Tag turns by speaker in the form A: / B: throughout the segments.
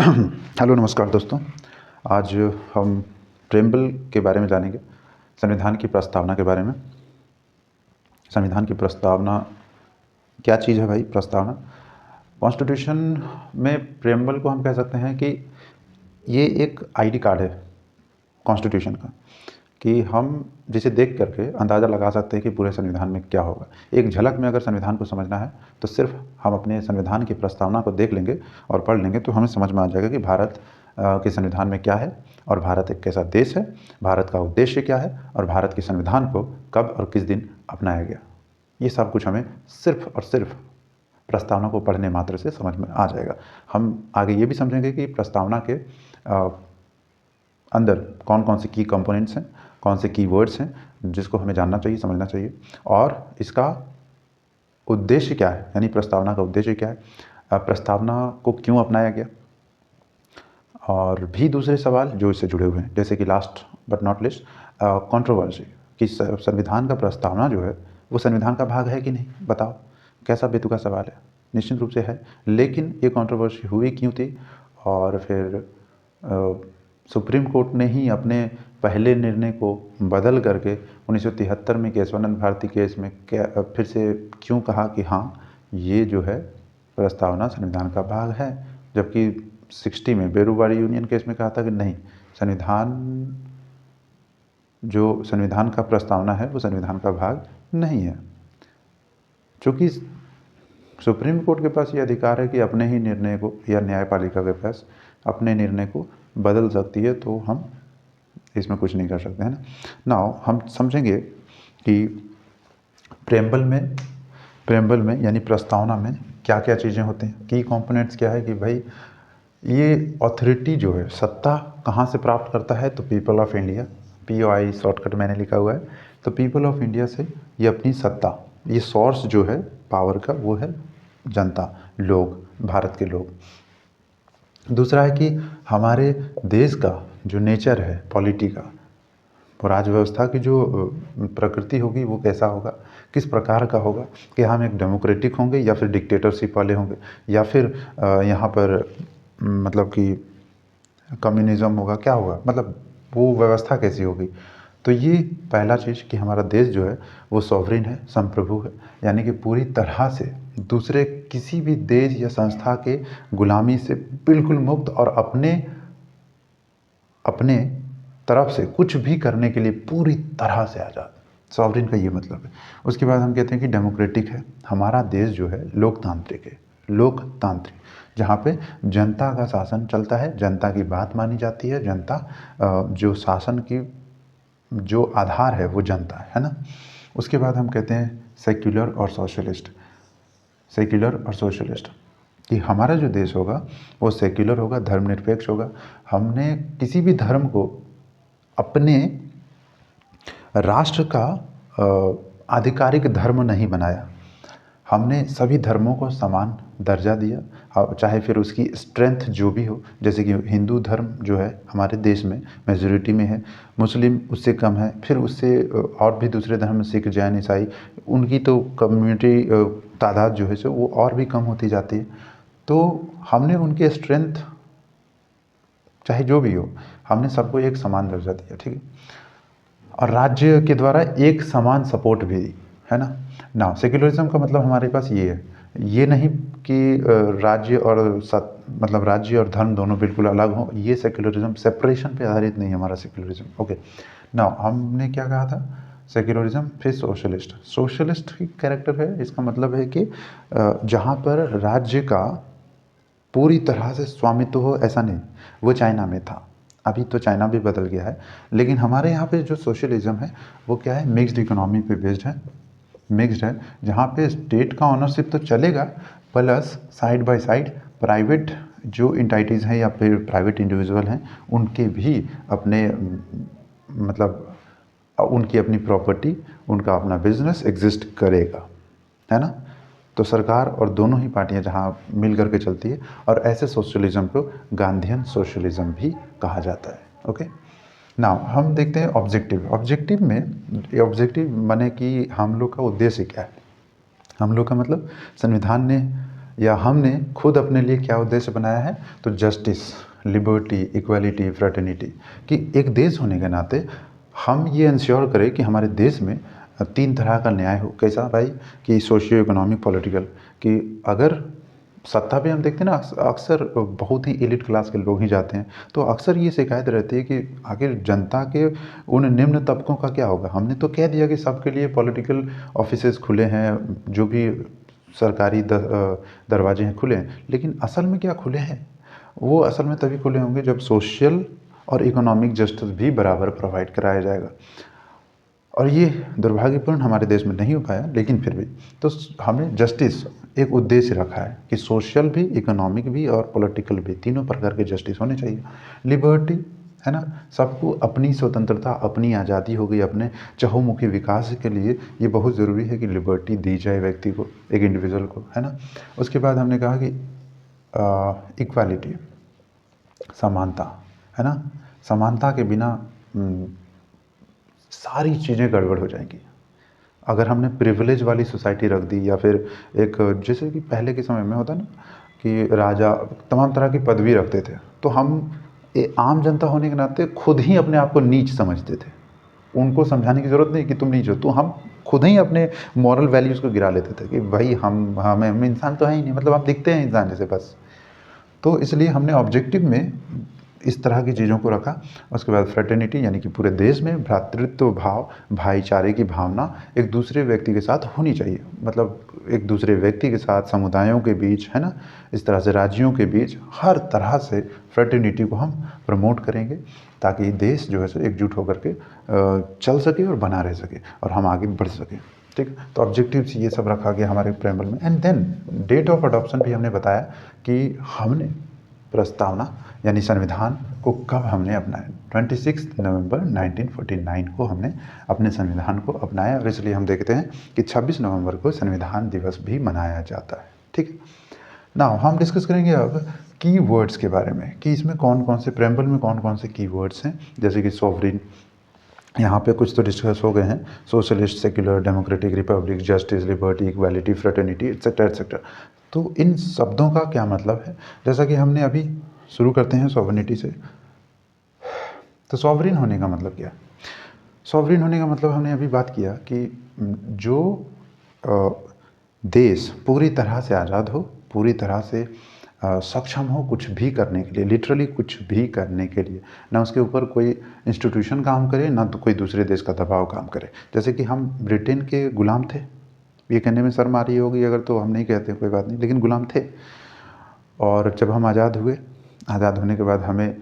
A: Hello नमस्कार दोस्तों। आज हम प्रेमबल के बारे में जानेंगे, संविधान की प्रस्तावना के बारे में। संविधान की प्रस्तावना क्या चीज़ है भाई? प्रस्तावना कॉन्स्टिट्यूशन में प्रेमबल को हम कह सकते हैं कि ये एक आईडी कार्ड है कॉन्स्टिट्यूशन का, कि हम जिसे देख करके अंदाज़ा लगा सकते हैं कि पूरे संविधान में क्या होगा। एक झलक में अगर संविधान को समझना है तो सिर्फ हम अपने संविधान की प्रस्तावना को देख लेंगे और पढ़ लेंगे तो हमें समझ में आ जाएगा कि भारत के संविधान में क्या है और भारत एक कैसा देश है, भारत का उद्देश्य क्या है और भारत के संविधान को कब और किस दिन अपनाया गया। ये सब कुछ हमें सिर्फ और सिर्फ प्रस्तावना को पढ़ने मात्र से समझ में आ जाएगा। हम आगे ये भी समझेंगे कि प्रस्तावना के अंदर कौन कौन से की कंपोनेंट्स हैं, कौन से कीवर्ड्स हैं जिसको हमें जानना चाहिए, समझना चाहिए, और इसका उद्देश्य क्या है, यानी प्रस्तावना का उद्देश्य क्या है, प्रस्तावना को क्यों अपनाया गया, और भी दूसरे सवाल जो इससे जुड़े हुए हैं, जैसे कि last but not list controversy, कि संविधान का प्रस्तावना जो है वो संविधान का भाग है कि नहीं, बताओ। कैसा बेतुका सवाल है, निश्चित रूप से है, लेकिन ये कंट्रोवर्सी हुई क्यों थी, और फिर सुप्रीम कोर्ट ने ही अपने पहले निर्णय को बदल करके 1973 में केशवानंद भारती केस में क्या फिर से क्यों कहा कि हाँ ये जो है प्रस्तावना संविधान का भाग है, जबकि 60 में बेरूबाड़ी यूनियन केस में कहा था कि नहीं, जो संविधान का प्रस्तावना है वो संविधान का भाग नहीं है। चूँकि सुप्रीम कोर्ट के पास ये अधिकार है कि अपने ही निर्णय को, या न्यायपालिका के पास अपने निर्णय को बदल सकती है, तो हम इसमें कुछ नहीं कर सकते, है ना। नाउ हम समझेंगे कि प्रेम्बल में यानी प्रस्तावना में क्या क्या चीज़ें होती हैं, की कंपोनेंट्स क्या है, कि भाई ये ऑथोरिटी जो है, सत्ता कहाँ से प्राप्त करता है, तो people of India, POI shortcut मैंने लिखा हुआ है, तो पीपल ऑफ इंडिया से ये अपनी सत्ता, ये सोर्स जो है पावर का वो है जनता, लोग, भारत के लोग। दूसरा है कि हमारे देश का जो नेचर है पॉलिटी का, राज्य व्यवस्था की जो प्रकृति होगी वो कैसा होगा, किस प्रकार का होगा, कि हम एक डेमोक्रेटिक होंगे या फिर डिक्टेटरशिप वाले होंगे, या फिर यहाँ पर मतलब कि कम्युनिज्म होगा, क्या होगा, मतलब वो व्यवस्था कैसी होगी। तो ये पहला चीज़ कि हमारा देश जो है वो सॉवरिन है, संप्रभु है, यानी कि पूरी तरह से दूसरे किसी भी देश या संस्था के गुलामी से बिल्कुल मुक्त और अपने तरफ से कुछ भी करने के लिए पूरी तरह से आज़ाद। सॉवरिन का ये मतलब है। उसके बाद हम कहते हैं कि डेमोक्रेटिक है, हमारा देश जो है लोकतांत्रिक है, लोकतांत्रिक, जहाँ पे जनता का शासन चलता है, जनता की बात मानी जाती है, जनता जो शासन की जो आधार है वो जनता है ना। उसके बाद हम कहते हैं सेक्युलर और सोशलिस्ट, कि हमारा जो देश होगा वो सेक्युलर होगा, धर्मनिरपेक्ष होगा। हमने किसी भी धर्म को अपने राष्ट्र का आधिकारिक धर्म नहीं बनाया, हमने सभी धर्मों को समान दर्जा दिया, चाहे फिर उसकी स्ट्रेंथ जो भी हो। जैसे कि हिंदू धर्म जो है हमारे देश में मेजॉरिटी में है, मुस्लिम उससे कम है, फिर उससे और भी दूसरे धर्म, सिख, जैन, ईसाई, उनकी तो कम्युनिटी तादाद जो है सो वो और भी कम होती जाती है। तो हमने उनके स्ट्रेंथ चाहे जो भी हो, हमने सबको एक समान दर्जा दिया, ठीक है, और राज्य के द्वारा एक समान सपोर्ट भी दी, है ना। ना सेक्युलरिज्म का मतलब हमारे पास ये है, ये नहीं कि राज्य और धर्म दोनों बिल्कुल अलग हों, ये सेक्युलरिज्म सेपरेशन पे आधारित नहीं है हमारा सेक्युलरिज्म। ओके, ना हमने क्या कहा था, सेक्युलरिज्म, फिर सोशलिस्ट की कैरेक्टर है, इसका मतलब है कि जहाँ पर राज्य का पूरी तरह से स्वामित्व हो, ऐसा नहीं, वो चाइना में था, अभी तो चाइना भी बदल गया है, लेकिन हमारे यहाँ पे जो सोशलिज्म है वो क्या है, मिक्स्ड इकोनॉमी पे बेस्ड है, मिक्स्ड है, जहाँ पे स्टेट का ऑनरशिप तो चलेगा, plus side by side private जो इंटाइटीज़ हैं या फिर प्राइवेट इंडिविजुअल हैं उनके भी अपने मतलब उनकी अपनी प्रॉपर्टी, उनका अपना बिजनेस एग्जिस्ट करेगा, है ना। तो सरकार और दोनों ही पार्टियां जहां मिल करके चलती है, और ऐसे सोशलिज्म को गांधीयन सोशलिज्म भी कहा जाता है। ओके, नाउ हम देखते हैं ऑब्जेक्टिव माने कि हम लोग का उद्देश्य क्या है। हम लोग का मतलब संविधान ने या हमने खुद अपने लिए क्या उद्देश्य बनाया है, तो जस्टिस, लिबर्टी, इक्वालिटी, फ्रेटर्निटी, कि एक देश होने के नाते हम ये इंश्योर करें कि हमारे देश में 3 तरह का न्याय हो। कैसा भाई, कि सोशियो इकोनॉमिक, पॉलिटिकल, कि अगर सत्ता पे हम देखते हैं ना, अक्सर बहुत ही एलिट क्लास के लोग ही जाते हैं, तो अक्सर ये शिकायत रहती है कि आखिर जनता के उन निम्न तबकों का क्या होगा। हमने तो कह दिया कि सबके लिए पॉलिटिकल ऑफिसेज खुले हैं, जो भी सरकारी दरवाजे हैं खुले हैं, लेकिन असल में क्या खुले हैं, वो असल में तभी खुले होंगे जब सोशल और इकोनॉमिक जस्टिस भी बराबर प्रोवाइड कराया जाएगा। और ये दुर्भाग्यपूर्ण हमारे देश में नहीं हो पाया, लेकिन फिर भी तो हमने जस्टिस एक उद्देश्य रखा है कि सोशल भी, इकोनॉमिक भी और पॉलिटिकल भी, तीनों प्रकार के जस्टिस होने चाहिए। लिबर्टी है ना, सबको अपनी स्वतंत्रता, अपनी आज़ादी हो गई, अपने चहुमुखी विकास के लिए ये बहुत ज़रूरी है कि लिबर्टी दी जाए व्यक्ति को, एक इंडिविजुअल को, है ना। उसके बाद हमने कहा कि इक्वालिटी, समानता, है ना। समानता के बिना सारी चीज़ें गड़बड़ हो जाएंगी। अगर हमने प्रिविलेज वाली सोसाइटी रख दी, या फिर एक जैसे कि पहले के समय में होता ना कि राजा तमाम तरह की पदवी रखते थे, तो हम आम जनता होने के नाते खुद ही अपने आप को नीच समझते थे। उनको समझाने की ज़रूरत नहीं कि तुम नीच हो, तो हम खुद ही अपने मॉरल वैल्यूज़ को गिरा लेते थे कि भाई हम इंसान तो है ही नहीं, मतलब हम दिखते हैं इंसान जैसे बस। तो इसलिए हमने ऑब्जेक्टिव में इस तरह की चीज़ों को रखा। उसके बाद फ्रेटर्निटी, यानी कि पूरे देश में भ्रातृत्व भाव, भाईचारे की भावना एक दूसरे व्यक्ति के साथ होनी चाहिए, मतलब एक दूसरे व्यक्ति के साथ, समुदायों के बीच, है ना, इस तरह से राज्यों के बीच, हर तरह से फ्रेटर्निटी को हम प्रमोट करेंगे, ताकि देश जो है सो एकजुट होकर के चल सके और बना रह सके और हम आगे बढ़ सकें। ठीक, तो ऑब्जेक्टिव्स ये सब रखा गया हमारे प्रेम्बल में। And then date of adoption भी हमने बताया कि हमने प्रस्तावना यानी संविधान को कब हमने अपनाया। 26 नवंबर 1949 को हमने अपने संविधान को अपनाया, और इसलिए हम देखते हैं कि 26 नवंबर को संविधान दिवस भी मनाया जाता है। ठीक है, नाउ हम डिस्कस करेंगे अब की वर्ड्स के बारे में, कि इसमें कौन कौन से, प्रेम्बल में कौन कौन से की वर्ड्स हैं। जैसे कि सॉवरिन, यहाँ पे कुछ तो डिस्कस हो गए हैं, socialist, secular, democratic, Republic, justice, liberty, equality, fraternity, etcetera etcetera. तो इन शब्दों का क्या मतलब है, जैसा कि हमने अभी शुरू करते हैं सॉवरिनिटी से। तो सॉवरिन होने का मतलब क्या है? सॉवरिन होने का मतलब हमने अभी बात किया कि जो देश पूरी तरह से आज़ाद हो, पूरी तरह से सक्षम हो कुछ भी करने के लिए, लिटरली कुछ भी करने के लिए, ना उसके ऊपर कोई इंस्टीट्यूशन काम करे, ना तो कोई दूसरे देश का दबाव काम करे। जैसे कि हम ब्रिटेन के गुलाम थे, ये कहने में शर्म आ रही होगी अगर, तो हम नहीं कहते, कोई बात नहीं, लेकिन गुलाम थे। और जब हम आज़ाद हुए, आज़ाद होने के बाद हमें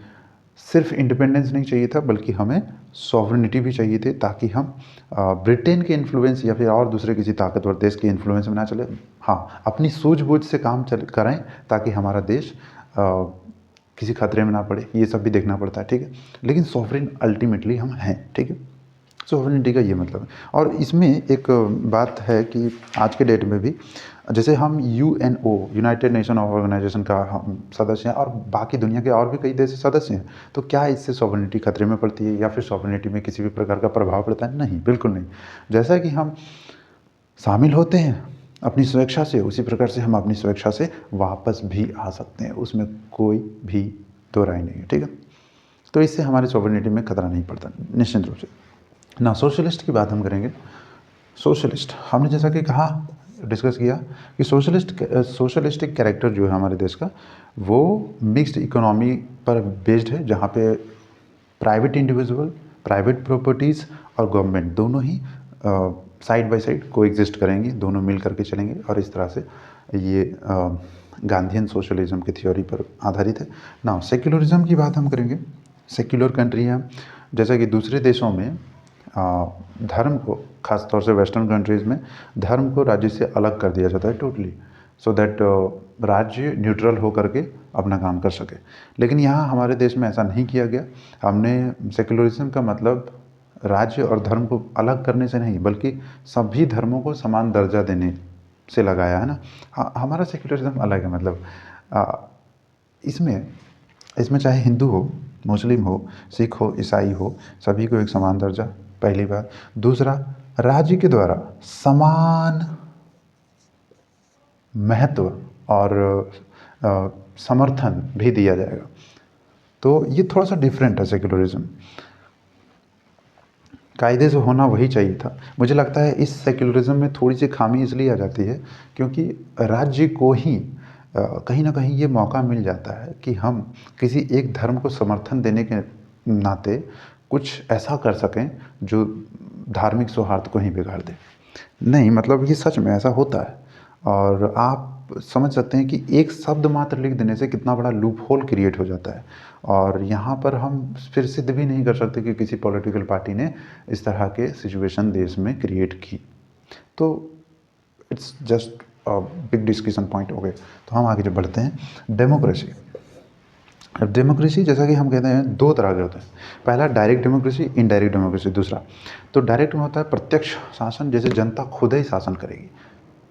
A: सिर्फ इंडिपेंडेंस नहीं चाहिए था, बल्कि हमें सॉवरेनिटी भी चाहिए थी, ताकि हम ब्रिटेन के इन्फ्लुएंस या फिर और दूसरे किसी ताकतवर देश के इन्फ्लुएंस में ना चले। हाँ, अपनी सूझबूझ से काम करें, ताकि हमारा देश किसी खतरे में ना पड़े, ये सब भी देखना पड़ता है। ठीक है, लेकिन सॉवरेन अल्टीमेटली हम हैं। ठीक है, सॉवरेनिटी का ये मतलब है। और इसमें एक बात है कि आज के डेट में भी, जैसे हम यूएनओ, यूनाइटेड नेशन ऑर्गेनाइजेशन का हम सदस्य हैं, और बाकी दुनिया के और भी कई देश सदस्य हैं, तो क्या इससे सॉवरेनिटी खतरे में पड़ती है, या फिर सॉवरेनिटी में किसी भी प्रकार का प्रभाव पड़ता है? नहीं, बिल्कुल नहीं। जैसा कि हम शामिल होते हैं अपनी स्वेच्छा से, उसी प्रकार से हम अपनी स्वेच्छा से वापस भी आ सकते हैं, उसमें कोई भी दो राय नहीं है। ठीक है, तो इससे हमारी सॉवरेनिटी में खतरा नहीं पड़ता, निश्चित रूप से ना। सोशलिस्ट की बात हम करेंगे। सोशलिस्ट हमने जैसा कि कहा, डिस्कस किया कि सोशलिस्टिक कैरेक्टर जो है हमारे देश का, वो मिक्स्ड इकोनॉमी पर बेस्ड है, जहाँ पे प्राइवेट इंडिविजुअल, प्राइवेट प्रॉपर्टीज़ और गवर्नमेंट दोनों ही साइड बाय साइड को एग्जिस्ट करेंगी, दोनों मिल करके चलेंगे, और इस तरह से ये गांधीयन सोशलिज्म की थ्योरी पर आधारित है। ना सेक्युलरिज्म की बात हम करेंगे। सेक्युलर कंट्री है, जैसा कि दूसरे देशों में धर्म को, खासतौर से वेस्टर्न कंट्रीज़ में धर्म को राज्य से अलग कर दिया जाता है टोटली, सो दैट राज्य न्यूट्रल हो करके अपना काम कर सके। लेकिन यहाँ हमारे देश में ऐसा नहीं किया गया। हमने सेक्युलरिज्म का मतलब राज्य और धर्म को अलग करने से नहीं, बल्कि सभी धर्मों को समान दर्जा देने से लगाया है ना। हमारा सेक्युलरिज्म अलग है, मतलब इसमें चाहे हिंदू हो, मुस्लिम हो, सिख हो, ईसाई हो, सभी को एक समान दर्जा, पहली बात। दूसरा, राज्य के द्वारा समान महत्व और समर्थन भी दिया जाएगा। तो ये थोड़ा सा डिफरेंट है सेक्युलरिज्म। कायदे से होना वही चाहिए था। मुझे लगता है इस सेक्युलरिज्म में थोड़ी सी खामी इसलिए आ जाती है क्योंकि राज्य को ही कहीं ना कहीं ये मौका मिल जाता है कि हम किसी एक धर्म को समर्थन देने के नाते कुछ ऐसा कर सकें जो धार्मिक सौहार्द को ही बिगाड़ दे। नहीं, मतलब ये सच में ऐसा होता है। और आप समझ सकते हैं कि एक शब्द मात्र लिख देने से कितना बड़ा लूप होल क्रिएट हो जाता है। और यहाँ पर हम फिर सिद्ध भी नहीं कर सकते कि किसी पॉलिटिकल पार्टी ने इस तरह के सिचुएशन देश में क्रिएट की। तो it's just big discussion point हो गए। तो हम आगे जब बढ़ते हैं, डेमोक्रेसी। अब डेमोक्रेसी जैसा कि हम कहते हैं दो तरह के होते हैं। पहला डायरेक्ट डेमोक्रेसी, इनडायरेक्ट डेमोक्रेसी। दूसरा तो डायरेक्ट में होता है प्रत्यक्ष शासन, जैसे जनता खुद ही शासन करेगी,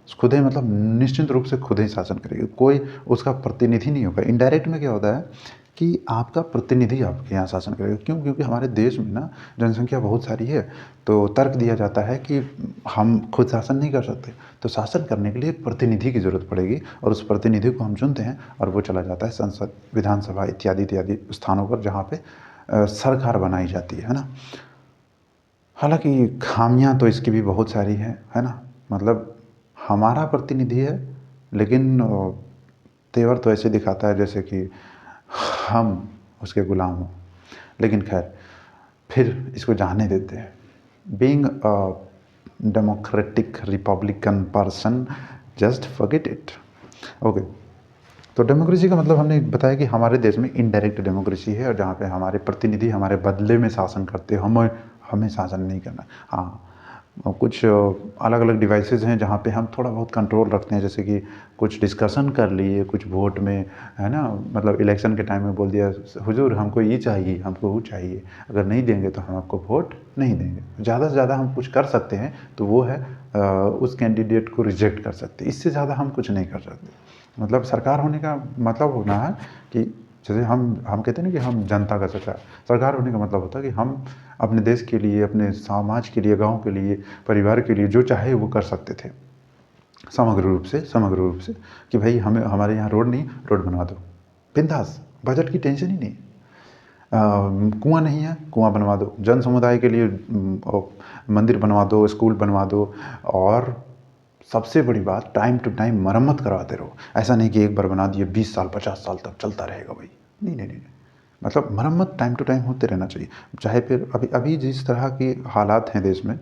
A: खुद ही मतलब निश्चित रूप से खुद ही शासन करेगी, कोई उसका प्रतिनिधि नहीं होगा। इनडायरेक्ट में क्या होता है कि आपका प्रतिनिधि आपके यहाँ शासन करेगा। क्यों? क्योंकि हमारे देश में ना जनसंख्या बहुत सारी है, तो तर्क दिया जाता है कि हम खुद शासन नहीं कर सकते, तो शासन करने के लिए एक प्रतिनिधि की ज़रूरत पड़ेगी और उस प्रतिनिधि को हम चुनते हैं और वो चला जाता है संसद, विधानसभा इत्यादि इत्यादि स्थानों पर जहाँ पे सरकार बनाई जाती है ना। हालांकि खामियां तो इसकी भी बहुत सारी हैं, है ना। मतलब हमारा प्रतिनिधि है लेकिन तेवर तो ऐसे दिखाता है जैसे कि हम उसके गुलाम हों। लेकिन खैर फिर इसको जाने देते हैं। Being a democratic Republican person, just forget it. Okay, तो डेमोक्रेसी का मतलब हमने बताया कि हमारे देश में इनडायरेक्ट डेमोक्रेसी है और जहाँ पे हमारे प्रतिनिधि हमारे बदले में शासन करते हैं, हमें शासन नहीं करना। हाँ, कुछ अलग अलग डिवाइसेस हैं जहाँ पे हम थोड़ा बहुत कंट्रोल रखते हैं, जैसे कि कुछ डिस्कशन कर लिए कुछ वोट में, है ना। मतलब इलेक्शन के टाइम में बोल दिया, हुजूर हमको ये चाहिए, हमको वो चाहिए, अगर नहीं देंगे तो हम आपको वोट नहीं देंगे। ज़्यादा से ज़्यादा हम कुछ कर सकते हैं तो वो है उस कैंडिडेट को रिजेक्ट कर सकते, इससे ज़्यादा हम कुछ नहीं कर सकते। मतलब सरकार होने का मतलब होना है कि जैसे हम कहते हैं ना कि हम जनता का सरकार, सरकार होने का मतलब होता है कि हम अपने देश के लिए, अपने समाज के लिए, गांव के लिए, परिवार के लिए जो चाहे वो कर सकते थे समग्र रूप से कि भाई हमें हमारे यहाँ रोड नहीं, रोड बनवा दो, बिंदास, बजट की टेंशन ही नहीं। कुआं नहीं है, कुआं बनवा दो, जन समुदाय के लिए मंदिर बनवा दो, स्कूल बनवा दो, और सबसे बड़ी बात टाइम टू टाइम मरम्मत करवाते रहो। ऐसा नहीं कि एक बार बना दिए 20 साल 50 साल तक चलता रहेगा भाई, नहीं नहीं नहीं। मतलब मरम्मत टाइम टू टाइम होते रहना चाहिए। चाहे फिर अभी अभी जिस तरह की हालात हैं देश में,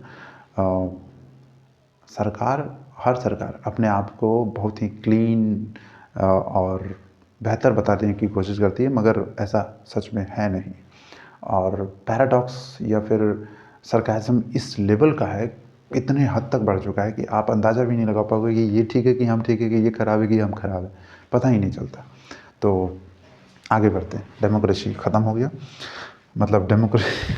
A: सरकार, हर सरकार अपने आप को बहुत ही क्लीन और बेहतर बताने की कोशिश करती है, मगर ऐसा सच में है नहीं। और पैराडॉक्स या फिर सरकाज़म इस लेवल का है, इतने हद तक बढ़ चुका है कि आप अंदाज़ा भी नहीं लगा पाओगे कि ये ठीक है कि हम ठीक है, कि ये खराब है कि हम खराब है, पता ही नहीं चलता। तो आगे बढ़ते हैं। डेमोक्रेसी ख़त्म हो गया, मतलब डेमोक्रेसी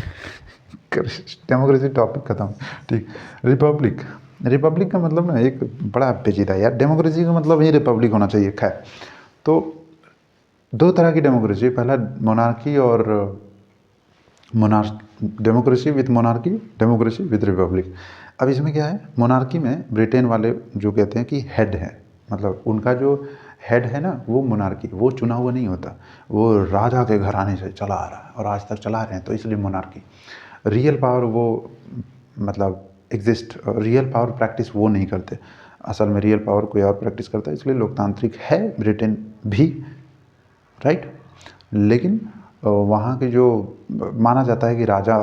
A: टॉपिक ख़त्म, ठीक। रिपब्लिक, रिपब्लिक का मतलब ना एक बड़ा पेचीदा है यार। डेमोक्रेसी का मतलब ही रिपब्लिक होना चाहिए। खैर, तो दो तरह की डेमोक्रेसी, पहला मोनार्की और democracy with monarchy, democracy with Republic. अब इसमें क्या है, मोनार्की में ब्रिटेन वाले जो कहते हैं कि हेड है, मतलब उनका जो हेड है ना वो मोनार्की, वो चुना हुआ नहीं होता, वो राजा के घराने से चला आ रहा है और आज तक चला रहे हैं, तो इसलिए मोनार्की। रियल पावर वो मतलब एग्जिस्ट, रियल पावर प्रैक्टिस वो नहीं करते, असल में रियल पावर कोई और प्रैक्टिस करता है, इसलिए लोकतांत्रिक है ब्रिटेन भी, राइट। लेकिन वहाँ के जो माना जाता है कि राजा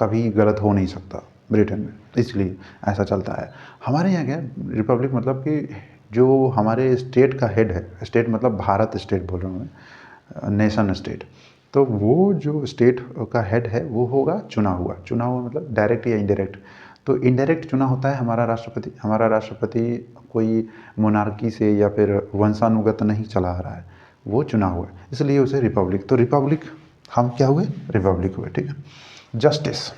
A: कभी गलत हो नहीं सकता ब्रिटेन में, इसलिए ऐसा चलता है। हमारे यहाँ क्या है, रिपब्लिक मतलब कि जो हमारे स्टेट का हेड है, स्टेट मतलब भारत स्टेट बोल रहा हूँ मैं, नेशन स्टेट, तो वो जो स्टेट का हेड है वो होगा चुना हुआ। चुना हुआ मतलब डायरेक्ट या इनडायरेक्ट। तो इनडायरेक्ट चुना होता है हमारा राष्ट्रपति। हमारा राष्ट्रपति कोई मोनार्की से या फिर वंशानुगत नहीं चला आ रहा है, वो चुना हुआ है, इसलिए उसे रिपब्लिक। तो रिपब्लिक हम क्या हुए, रिपब्लिक हुए, ठीक है। जस्टिस,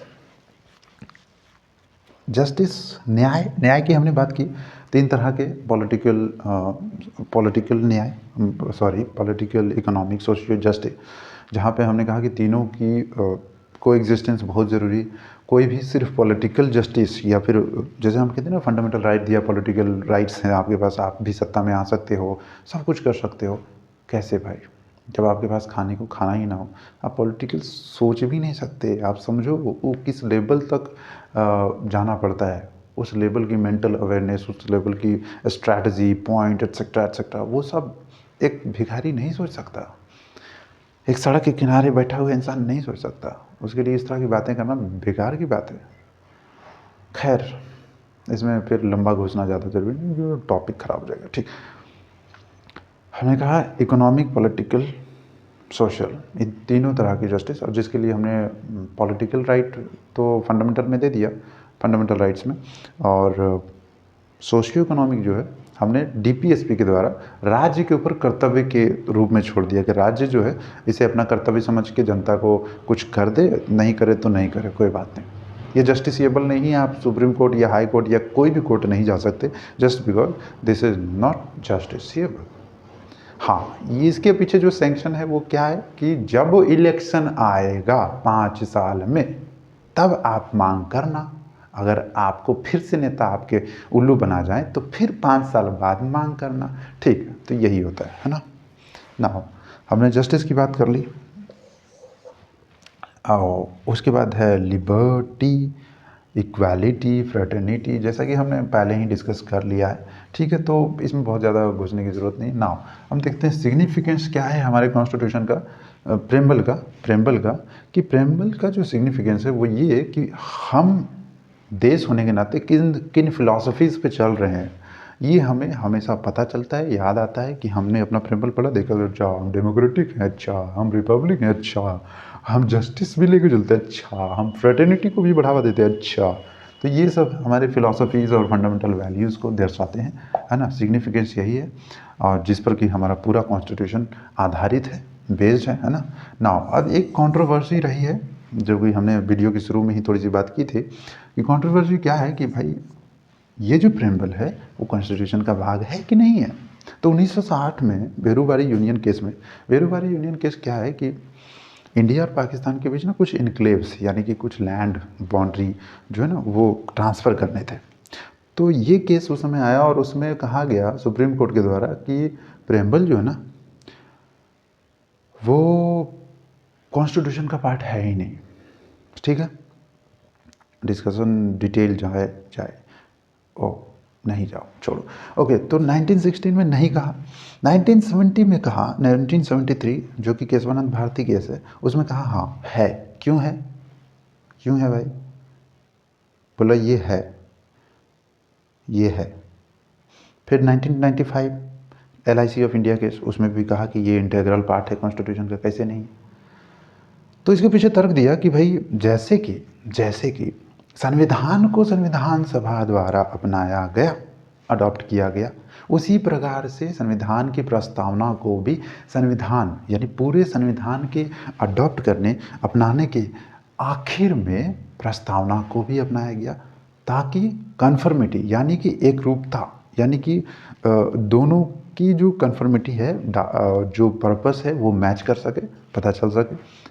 A: जस्टिस न्याय, न्याय की हमने बात की। तीन तरह के पॉलिटिकल न्याय, sorry political, economic, socio justice, जहाँ पे हमने कहा कि तीनों की को एग्जिस्टेंस बहुत ज़रूरी। कोई भी सिर्फ पॉलिटिकल जस्टिस या फिर जैसे हम कहते हैं ना फंडामेंटल राइट दिया, पॉलिटिकल राइट्स हैं आपके पास, आप भी सत्ता में आ सकते हो, सब कुछ कर सकते हो, कैसे भाई? जब आपके पास खाने को खाना ही ना हो, आप पॉलिटिकल सोच भी नहीं सकते। आप समझो वो किस लेवल तक जाना पड़ता है, उस लेवल की मेंटल अवेयरनेस, उस लेवल की स्ट्रैटेजी पॉइंट एट्सेट्रा एट्सेट्रा, वो सब एक भिखारी नहीं सोच सकता, एक सड़क के किनारे बैठा हुआ इंसान नहीं सोच सकता। उसके लिए इस तरह की बातें करना बेकार की बात है। खैर, इसमें फिर लंबा घुसना ज़्यादा जरूरी नहीं, जो टॉपिक खराब हो जाएगा। ठीक, हमने कहा इकोनॉमिक, पॉलिटिकल, सोशल, इन तीनों तरह की जस्टिस, और जिसके लिए हमने पॉलिटिकल राइट तो फंडामेंटल में दे दिया, फंडामेंटल राइट्स में, और सोशियो इकोनॉमिक जो है हमने डीपीएसपी के द्वारा राज्य के ऊपर कर्तव्य के रूप में छोड़ दिया कि राज्य जो है इसे अपना कर्तव्य समझ के जनता को कुछ कर दे, नहीं करे तो नहीं करे, कोई बात नहीं। ये जस्टिसेबल नहीं है, आप सुप्रीम कोर्ट या हाई कोर्ट या कोई भी कोर्ट नहीं जा सकते just because this is not justiciable. हाँ, ये इसके पीछे जो सैंक्शन है वो क्या है कि जब इलेक्शन आएगा 5 साल में, तब आप मांग करना। अगर आपको फिर से नेता आपके उल्लू बना जाए तो फिर 5 साल बाद मांग करना। ठीक है, तो यही होता है ना। ना हमने जस्टिस की बात कर ली, और उसके बाद है लिबर्टी, इक्वालिटी, फ्रेटर्निटी, जैसा कि हमने पहले ही डिस्कस कर लिया है। ठीक है, तो इसमें बहुत ज़्यादा घुसने की ज़रूरत नहीं। नाउ हम देखते हैं सिग्निफिकेंस क्या है हमारे कॉन्स्टिट्यूशन का, प्रेम्बल का कि प्रेम्बल का जो सिग्निफिकेंस है वो ये है कि हम देश होने के नाते किन किन फिलॉसफीज़ पे चल रहे हैं, ये हमें हमेशा पता चलता है, याद आता है कि हमने अपना प्रेम्बल पढ़ा, देखा, अच्छा हम डेमोक्रेटिक हैं, अच्छा हम रिपब्लिक हैं, अच्छा हम जस्टिस भी लेके चलते हैं, अच्छा हम फ्रेटर्निटी को भी बढ़ावा देते हैं, अच्छा। तो ये सब हमारे फिलॉसफीज़ और फंडामेंटल वैल्यूज़ को दर्शाते हैं, है ना। सिग्निफिकेंस यही है, और जिस पर कि हमारा पूरा कॉन्स्टिट्यूशन आधारित है, बेस्ड है ना। नाउ अब एक कंट्रोवर्सी रही है, जो कि हमने वीडियो के शुरू में ही थोड़ी सी बात की थी, कि कंट्रोवर्सी क्या है कि भाई ये जो प्रेम्बल है वो कॉन्स्टिट्यूशन का भाग है कि नहीं है। तो 1960 में बेरूबारी यूनियन केस में, बेरूबारी यूनियन केस क्या है कि इंडिया और पाकिस्तान के बीच ना कुछ इनक्लेव्स यानी कि कुछ लैंड बाउंड्री जो है ना वो ट्रांसफ़र करने थे। तो ये केस उस समय आया और उसमें कहा गया सुप्रीम कोर्ट के द्वारा कि प्रेम्बल जो है ना वो कॉन्स्टिट्यूशन का पार्ट है ही नहीं। ठीक है, डिस्कशन डिटेल जाए जाए, ओ नहीं जाओ, छोड़ो। ओके, तो 1916 में नहीं कहा, 1970 में कहा, 1973 जो कि केशवानंद भारती केस है उसमें कहा हाँ है। क्यों है, क्यों है भाई? बोला ये है, ये है। फिर 1995 LIC ऑफ इंडिया केस, उसमें भी कहा कि ये इंटीग्रल पार्ट है कॉन्स्टिट्यूशन का, कैसे नहीं। तो इसके पीछे तर्क दिया कि भाई जैसे कि संविधान को संविधान सभा द्वारा अपनाया गया, अडॉप्ट किया गया, उसी प्रकार से संविधान की प्रस्तावना को भी संविधान यानी पूरे संविधान के अडॉप्ट करने अपनाने के आखिर में प्रस्तावना को भी अपनाया गया, ताकि कन्फर्मिटी यानी कि एक रूपता, यानी कि दोनों की जो कन्फर्मिटी है, जो पर्पस है वो मैच कर सके, पता चल सके।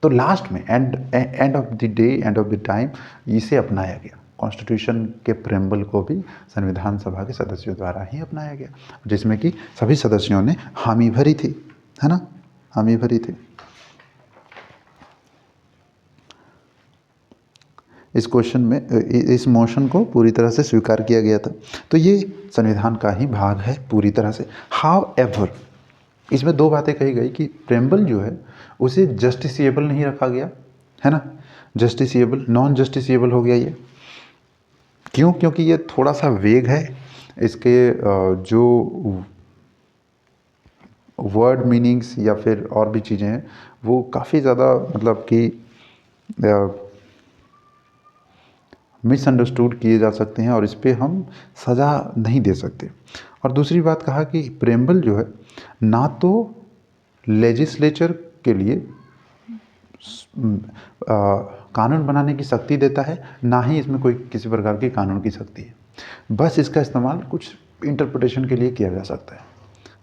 A: तो लास्ट में end of the day, end of the time इसे अपनाया गया, कॉन्स्टिट्यूशन के प्रेम्बल को भी संविधान सभा के सदस्यों द्वारा ही अपनाया गया, जिसमें कि सभी सदस्यों ने हामी भरी थी, है ना, हामी भरी थी। इस क्वेश्चन में, इस मोशन को पूरी तरह से स्वीकार किया गया था। तो ये संविधान का ही भाग है पूरी तरह से। हाउ एवर इसमें दो बातें कही गई कि प्रेम्बल जो है उसे जस्टिसिएबल नहीं रखा गया, है ना, जस्टिसिएबल, नॉन जस्टिसिएबल हो गया ये। क्यों? क्योंकि ये थोड़ा सा वेग है, इसके जो वर्ड मीनिंग्स या फिर और भी चीज़ें हैं वो काफ़ी ज़्यादा मतलब कि मिसअंडरस्टूड किए जा सकते हैं, और इस पर हम सज़ा नहीं दे सकते। और दूसरी बात कहा कि प्रेम्बल जो है ना तो लेजिस्लेचर के लिए कानून बनाने की शक्ति देता है, ना ही इसमें कोई किसी प्रकार की कानून की शक्ति है, बस इसका इस्तेमाल कुछ इंटरप्रिटेशन के लिए किया जा सकता है।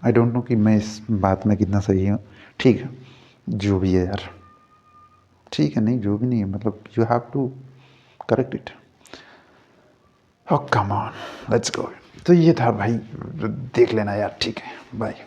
A: आई डोंट नो कि मैं इस बात में कितना सही हूँ। ठीक है, जो भी है यार। ठीक है, नहीं जो भी नहीं है, मतलब you have to correct it. Oh come on, let's go. तो ये था भाई, देख लेना यार, ठीक है, बाय।